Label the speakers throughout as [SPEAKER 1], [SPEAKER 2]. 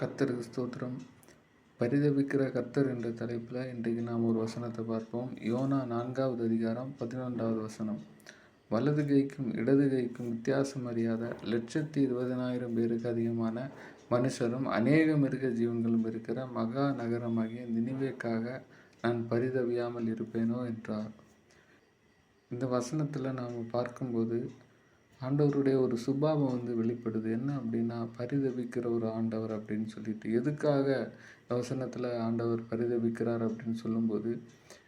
[SPEAKER 1] கர்த்தருக்கு ஸ்தோத்திரம். பரிதபிக்கிற கர்த்தர் என்ற தலைப்பில் இன்றைக்கு நாம் ஒரு வசனத்தை பார்ப்போம். யோனா 4வது அதிகாரம் 11வது வசனம். வலது கைக்கும் இடது கைக்கும் வித்தியாசம் அறியாத 120,000 பேருக்கு அதிகமான மனுஷரும் அநேக மிருக ஜீவன்களும் இருக்கிற மகா நகரமாகிய நினிவேக்காக நான் பரிதவியாமல் இருப்பேனோ என்றார். இந்த வசனத்தில் நாம் பார்க்கும்போது ஆண்டவருடைய ஒரு சுபாவம் வெளிப்படுது. என்ன அப்படின்னா, பரிதபிக்கிற ஒரு ஆண்டவர் அப்படின்னு சொல்லிட்டு. எதுக்காக வசனத்தில் ஆண்டவர் பரிதபிக்கிறார் அப்படின்னு சொல்லும்போது,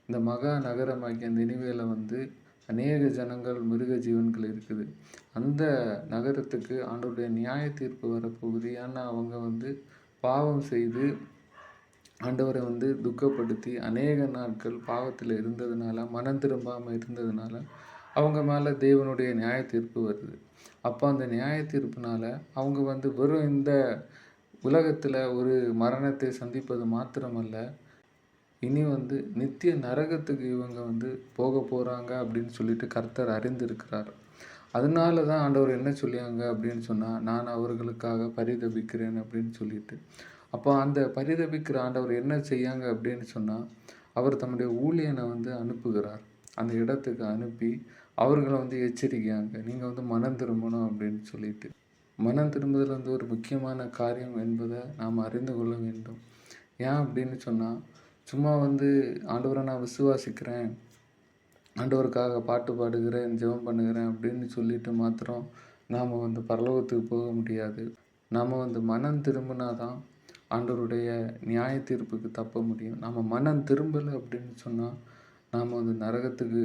[SPEAKER 1] இந்த மகா நகரமாகிய நினிவேல அநேக ஜனங்கள் மிருக ஜீவன்கள் இருக்குது. அந்த நகரத்துக்கு ஆண்டவருடைய நியாய தீர்ப்பு வரப்போகுது. ஏன்னா அவங்க பாவம் செய்து ஆண்டவரை துக்கப்படுத்தி அநேக நாட்கள் பாவத்தில் இருந்ததுனால, மனம் திரும்பாமல் இருந்ததுனால அவங்க மேலே தேவனுடைய நியாய தீர்ப்பு வருது. அப்போ அந்த நியாய தீர்ப்புனால அவங்க வெறும் இந்த உலகத்தில் ஒரு மரணத்தை சந்திப்பது மாத்திரமல்ல, இனி நித்திய நரகத்துக்கு இவங்க போக போகிறாங்க அப்படின்னு சொல்லிட்டு கர்த்தர் அறிந்திருக்கிறார். அதனால தான் ஆண்டவர் என்ன சொல்லியாங்க அப்படின்னு சொன்னால், நான் அவர்களுக்காக பரிதபிக்கிறேன் அப்படின்னு சொல்லிட்டு. அப்போ அந்த பரிதபிக்கிற ஆண்டவர் என்ன செய்யாங்க அப்படின்னு சொன்னால், அவர் தம்முடைய ஊழியனை அனுப்புகிறார். அந்த இடத்துக்கு அனுப்பி அவர்களை எச்சரிக்கையாங்க, நீங்கள் மனம் திரும்பணும் அப்படின்னு சொல்லிட்டு. மனம் திரும்புதல் ஒரு முக்கியமான காரியம் என்பதை நாம் அறிந்து கொள்ள வேண்டும். ஏன் அப்படின்னு சொன்னால், சும்மா ஆண்டவரை நான் விசுவாசிக்கிறேன், ஆண்டவருக்காக பாட்டு பாடுகிறேன், ஜெபம் பண்ணுகிறேன் அப்படின்னு சொல்லிட்டு மாத்திரம் நாம் பரலோகத்துக்கு போக முடியாது. நாம் மனம் திரும்பினா தான் ஆண்டவருடைய நியாய தீர்ப்புக்கு தப்ப முடியும். நம்ம மனம் திரும்பலை அப்படின்னு சொன்னால் நாம் நரகத்துக்கு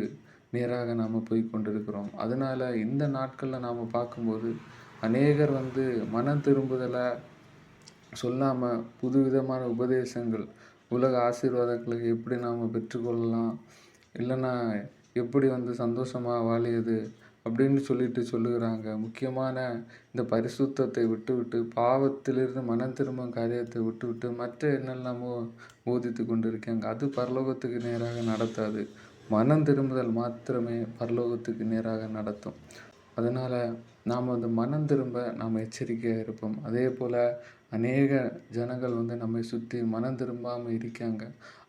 [SPEAKER 1] நேராக நாம் போய் கொண்டிருக்கிறோம். அதனால் இந்த நாட்களில் நாம் பார்க்கும்போது அநேகர் மனம் திரும்புதலை சொல்லாமல் புதுவிதமான உபதேசங்கள், உலக ஆசீர்வாதங்களை எப்படி நாம் பெற்றுக்கொள்ளலாம், இல்லைன்னா எப்படி சந்தோஷமாக வாழியது அப்படின்னு சொல்லுகிறாங்க. முக்கியமான இந்த பரிசுத்தத்தை விட்டுவிட்டு, பாவத்திலிருந்து மனம் திரும்பும் காரியத்தை விட்டுவிட்டு மற்ற என்னெல்லாமோ போதித்து கொண்டு இருக்காங்க. அது பரலோகத்துக்கு நேராக நடத்தாது. மனம் திரும்புதல் மாத்திரமே பரலோகத்துக்கு நேராக நடத்தும். அதனால் நாம் மனம் திரும்ப நாம் எச்சரிக்கையாக இருப்போம். அதே போல் அநேக ஜனங்கள் நம்மை சுற்றி மனம் திரும்பாமல் இருக்காங்க.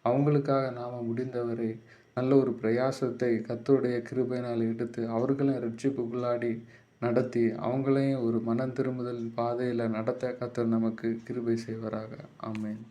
[SPEAKER 1] அவங்களுக்காக நாம் முடிந்தவரை நல்ல ஒரு பிரயாசத்தை கர்த்தருடைய கிருபையினால் எடுத்து அவர்களையும் ரட்சிப்புக்குள்ளாடி நடத்தி அவங்களையும் ஒரு மனம் திரும்புதல் பாதையில் நடத்த கர்த்தர் நமக்கு கிருபை செய்வாராக. ஆமென்.